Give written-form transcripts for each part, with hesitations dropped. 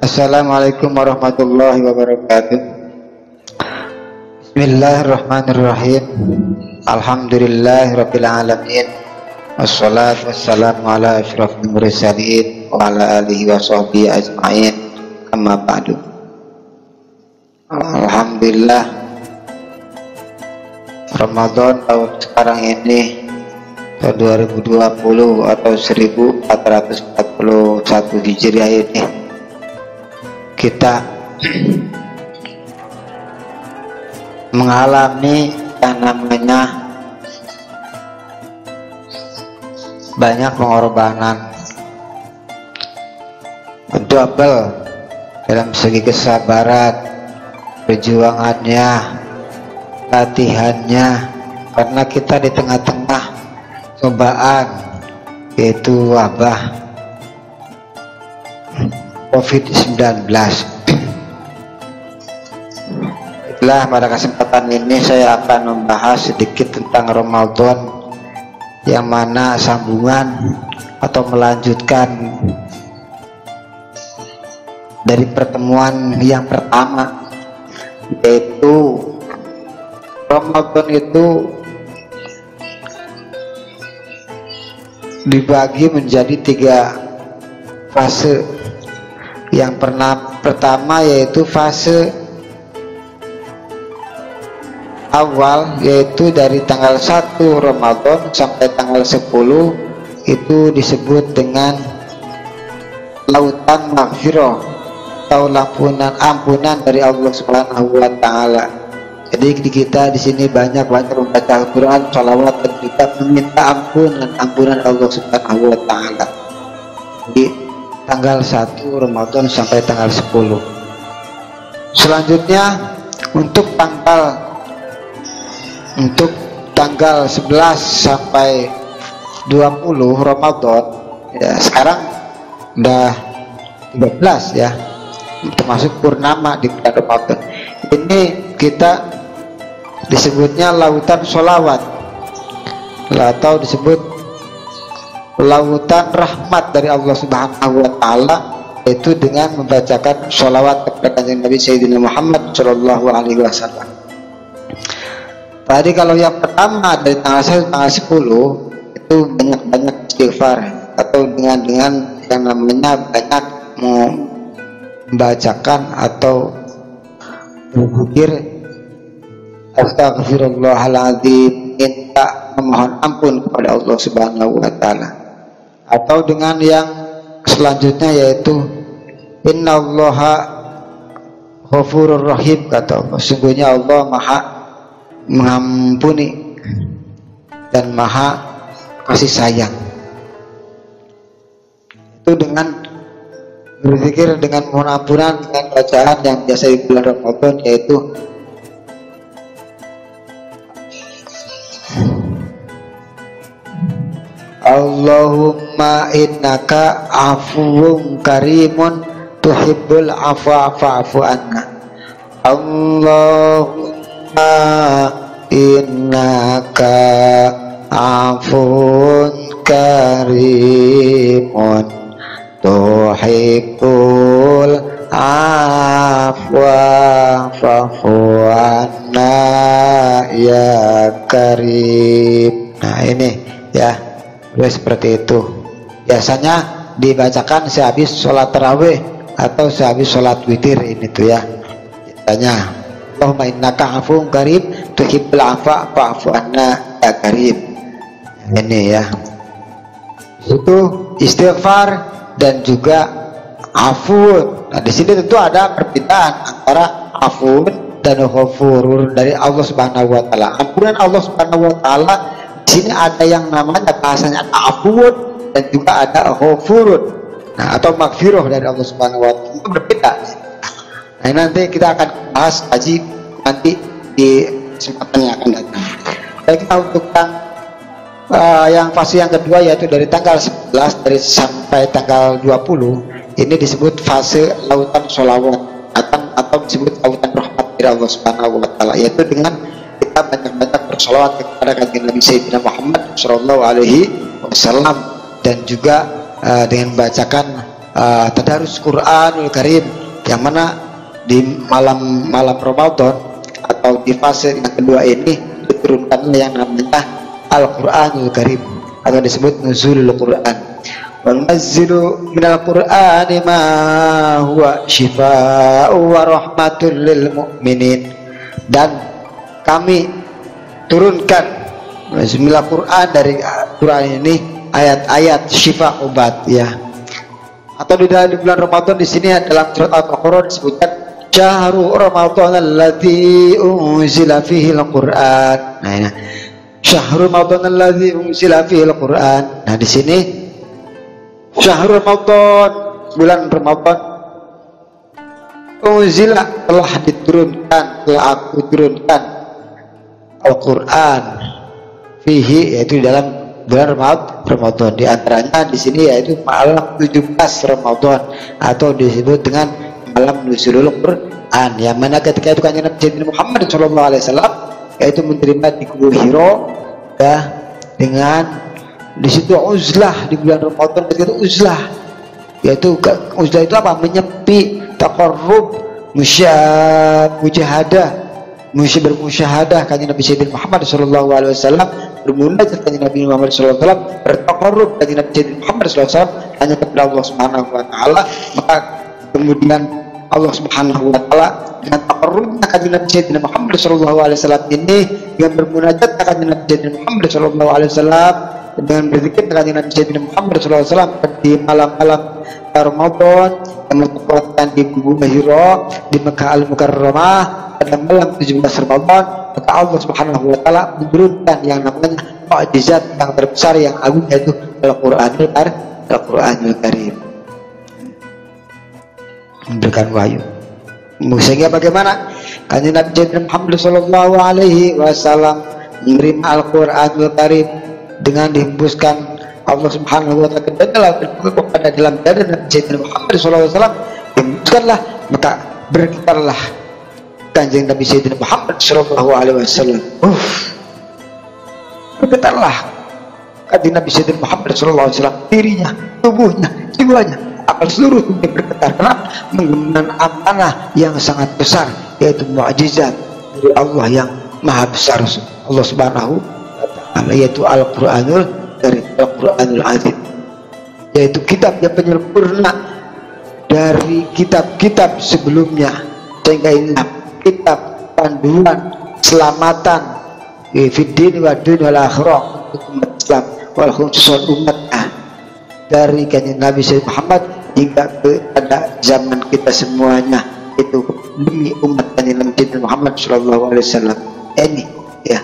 Assalamualaikum warahmatullahi wabarakatuh. Bismillahirrahmanirrahim. Alhamdulillahirabbil alamin. Wassalatu wassalamu ala asyrafil mursalin wa ala alihi wa sahbihi ajmain. Amma ba'du. Alhamdulillah, Ramadan tahun sekarang ini tahun 2020 atau 1441 Hijriah ini kita mengalami yang namanya banyak pengorbanan double dalam segi kesabaran, perjuangannya, latihannya, karena kita di tengah-tengah cobaan yaitu wabah COVID-19. Itulah pada kesempatan ini saya akan membahas sedikit tentang Ramadan, yang mana sambungan atau melanjutkan dari pertemuan yang pertama, yaitu Ramadan itu dibagi menjadi 3 fase. Yang pertama yaitu fase awal, yaitu dari tanggal 1 Ramadan sampai tanggal 10, itu disebut dengan lautan maghfirah atau ampunan dari Allah Subhanahu wa taala. Jadi kita di sini banyak membaca Al-Qur'an, shalawat, dan kita meminta ampunan Allah Subhanahu wa taala. Jadi tanggal 1 Ramadan sampai tanggal 10. Selanjutnya untuk tanggal 11 sampai 20 Ramadan, ya sekarang udah 13 ya, termasuk purnama di bulan Ramadan. Ini kita disebutnya lautan sholawat atau disebut lautan rahmat dari Allah Subhanahu wa taala, yaitu dengan membacakan sholawat kepada Kanjeng Nabi Sayyidina Muhammad sallallahu alaihi wasallam. Tadi kalau yang pertama dari tanggal 1 tanggal 10 itu banyak istighfar, atau dengan yang namanya banyak membacakan atau berzikir astaghfirullahaladzim, minta memohon ampun kepada Allah Subhanahu wa taala. Atau dengan yang selanjutnya yaitu innallaha ghafurur rahim, kata Allah, sungguhnya Allah maha mengampuni dan maha kasih sayang. Itu dengan berzikir, dengan mohon ampunan, dengan bacaan yang biasa di bulan Ramadan, yaitu Allahumma innaka afuwun karimun tuhibbul afwa fa'fu anna. Allahumma innaka afuwun karimun tuhibbul afwa fa'fu anna ya karim. Nah ini ya, seperti itu biasanya dibacakan sehabis sholat tarawih atau sehabis sholat witir. Ini tuh ya biasanya, Allahumma innaka afuwun karim tuhibbul afwa fa'fu anna ya karim. Ini ya, itu istighfar dan juga afuun. Nah di sini tentu ada perbedaan antara afuun dan ghafurur dari Allah Subhanahu wa taala. Ampunan Allah Subhanahu wa taala di sini ada yang namanya bahasanya afuun dan juga ada ghafurun, nah atau maghfirah dari Allah Subhanahu wa taala, itu berbeda. Nah nanti kita akan bahas haji nanti di kesempatan yang akan datang. Baik, untuk yang fase yang kedua, yaitu dari tanggal 11 sampai tanggal 20, ini disebut fase lautan sholawat atau disebut lautan rahmat dari Allah Subhanahu wa taala, yaitu dengan kita banyak-banyak bersolawat kepada Kanjeng Nabi Sayyidina Muhammad sallallahu alaihi wasallam, dan juga dengan membacakan tadarus Quranul Karim, yang mana di malam Ramadan atau di fase yang kedua ini diturunkan yang namanya Al-Quranul Karim atau disebut nuzulul Quran. Wa nunazzilu minal Qur'ani ma huwa syifaa'u wa rahmatul lil mu'minin, dan kami turunkan bismillah Quran, dari Quran ini ayat-ayat syifa, obat ya. Atau di dalam bulan Ramadan di sini dalam surat Al-Baqarah disebutkan syahrul Ramadan alladzi unzila fihi al-Qur'an. Nah, ini syahrul Ramadan alladzi unzila fihi al-Qur'an. Nah, di sini syahrul Ramadan, bulan Ramadan, unzila telah diturunkan, telah aku turunkan Al-Quran fihi, yaitu di dalam bulan Ramadan. Di antaranya di sini yaitu malam 17 Ramadan atau disebut dengan malam nuzulul Quran, yang mana ketika itu Kanjeng Nabi Muhammad SAW yaitu menerima di Gua Hiro ya, dengan di situ uzlah di bulan Ramadan. Ketika itu uzlah, yaitu uzlah itu apa? Menyepi, taqarrub, mujahadah, bermusyahadah Kanjeng Nabi Sayyidina Muhammad SAW, bermunajat Kanjeng Nabi Muhammad SAW, bertaqarrub Kanjeng Nabi Sayyidina Muhammad SAW hanya kepada Allah Subhanahu wa taala. Maka kemudian Allah Subhanahu wa taala dengan taqarrubnya Kanjeng Nabi Sayyidina Muhammad SAW ini, dengan bermunajat Kanjeng Nabi Sayyidina Muhammad SAW, dengan berzikir Kanjeng Nabi Sayyidina Muhammad SAW di malam-malam Ramadan yang bertepatan di Gua Hiro di Mekah Al-Mukarramah pada malam 17 Ramadan, maka Allah Subhanahu wa taala menurunkan yang namanya mukjizat yang terbesar yang agung, yaitu Al-Qur'anul Karim, memberikan wahyu. Sehingga bagaimana Kanjeng Nabi Sayyidina Muhammad sallallahu alaihi wasallam menerima Al-Qur'anul Karim dengan dihembuskan Allah Subhanahu wa taala kepada dalam dada Nabi Sayyidina Muhammad sallallahu alaihi wasallam, dihembuskanlah, maka bergetarlah Kanjeng Nabi Sayyidina Muhammad sallallahu alaihi wasallam. Bergetarlah Kanjeng Nabi Sayyidina Muhammad sallallahu alaihi wasallam, dirinya, tubuhnya, jiwanya, akal seluruh dunia bergetar karena menggunakan amanah yang sangat besar, yaitu mukjizat dari Allah yang maha besar, Allah Subhanahu wa taala, yaitu Al-Qur'anul Karim, Al-Qur'anul Azim, yaitu kitab yang penyempurna dari kitab-kitab sebelumnya, sehingga inilah kitab panduan keselamatan fid din wa dunya wal akhirah untuk umat Islam wal khusus umatnya, dari Kanjeng Nabi Sayyidina Muhammad hingga kepada zaman kita semuanya, itu demi umat Kanjeng Nabi Sayyidina Muhammad sallallahu alaihi wasallam. Ini ya,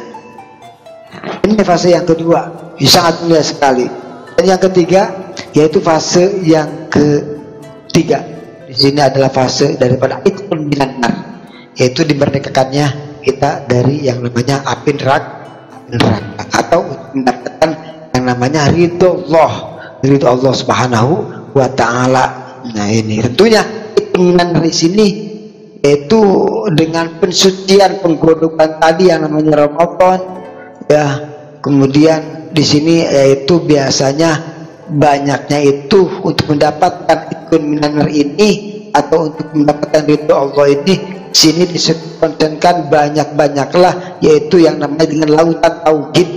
ini fase yang kedua, sangat mulia sekali. Dan yang ketiga yaitu fase yang ketiga di sini adalah fase daripada itqun minan nar, yaitu dimerdekakannya kita dari yang namanya api neraka atau mendapatkan yang namanya ridho Allah Subhanahu wa taala. Nah, ini tentunya itqun minan nar di sini yaitu dengan pensucian penggodokan tadi yang namanya Ramadan ya. Kemudian di sini yaitu biasanya banyaknya itu untuk mendapatkan itqun minan nar ini atau untuk mendapatkan ridho Allah ini, sini dikonsentrasikan banyak-banyaklah, yaitu yang namanya dengan lautan tauhid.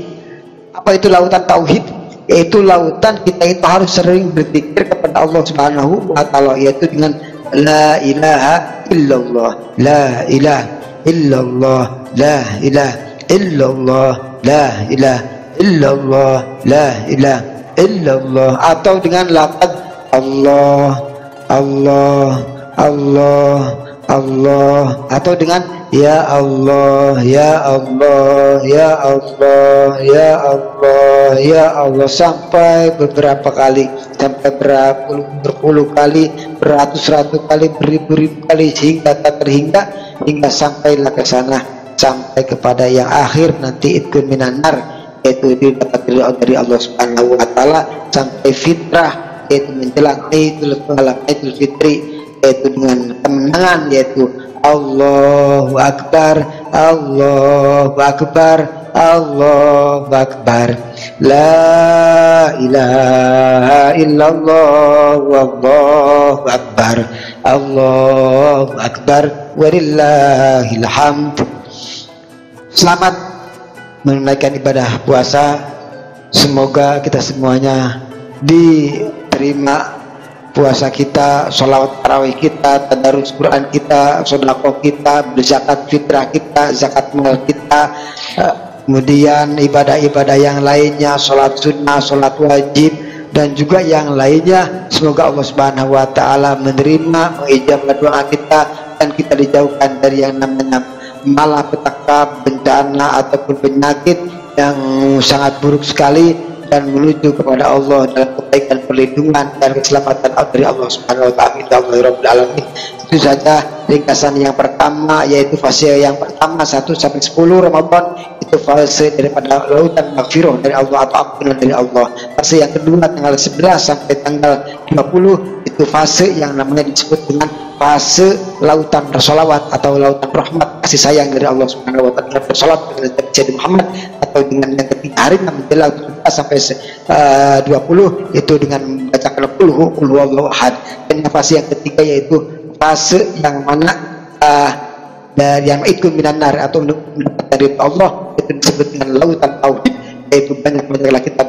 Apa itu lautan tauhid? Yaitu lautan kita itu harus sering berzikir kepada Allah Subhanahu wa taala, yaitu dengan la ilaha illallah, la ilaha illallah, la ilaha illallah, la ilaha illallah, la ilaha illallah, atau dengan lafaz Allah Allah Allah Allah, atau dengan ya Allah ya Allah ya Allah ya Allah ya Allah, sampai beberapa kali, sampai berpuluh kali, beratus-ratus kali, beribu-ribu kali, sehingga tak terhingga, hingga sampailah ke sana, sampai kepada yang akhir nanti itqun minan nar, yaitu didapat dari Allah Subhanahu wa taala sampai fitrah, yaitu menjelang Idul Fitri, yaitu dengan kemenangan, yaitu Allahu Akbar Allahu Akbar Allahu Akbar. La ilaha illallah wallahu akbar. Allahu Akbar walillahil hamd. Selamat menunaikan ibadah puasa. Semoga kita semuanya diterima puasa kita, sholawat tarawih kita, tadarus Quran kita, sedekah kita, berzakat fitrah kita, zakat mal kita, kemudian ibadah-ibadah yang lainnya, sholat sunnah, sholat wajib, dan juga yang lainnya. Semoga Allah Subhanahu wa Ta'ala menerima, mengijabah doa kita, dan kita dijauhkan dari yang namanya malapetaka, bencana ataupun penyakit yang sangat buruk sekali, dan menuju kepada Allah dalam kebaikan, perlindungan dan keselamatan dari Allah Subhanahu wa Ta'ala. Itu saja ringkasan yang pertama, yaitu fase yang pertama 1 sampai 10 Ramadan, itu fase daripada lautan maghfirah dari Allah atau ampunan dari Allah. Fase yang kedua tanggal 11 sampai tanggal 20, itu fase yang namanya disebut dengan fase lautan sholawat atau lautan rahmat, kasih sayang dari Allah Subhanahu wa Ta'ala, bersolat dengan Nabi Muhammad, atau dengan yang ketiga hari menjelang 17 sampai 20, itu dengan membacakan qul huwallahu ahad. Dan fase yang ketiga yaitu fase yang mana dari yang ikut minan nar atau mendapat dari Allah, itu disebut dengan lautan tauhid, yaitu banyak-banyaklah kita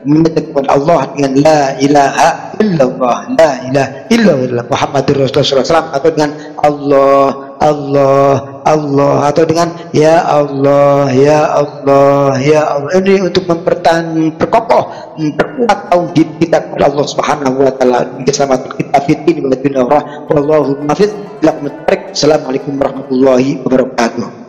meminta kepada Allah dengan la ilaha illallah, la ilaha illallah Muhammadur Rasulullah SAW, atau dengan Allah Allah Allah, atau dengan ya Allah ya Allah ya Allah. Ini untuk memperkokoh, memperkuat tauhid kita kepada Allah Subhanahu wa Ta'ala, keselamatan kita fitin wa dunya. Wallahu muwaffiq. Assalamualaikum warahmatullahi wabarakatuh.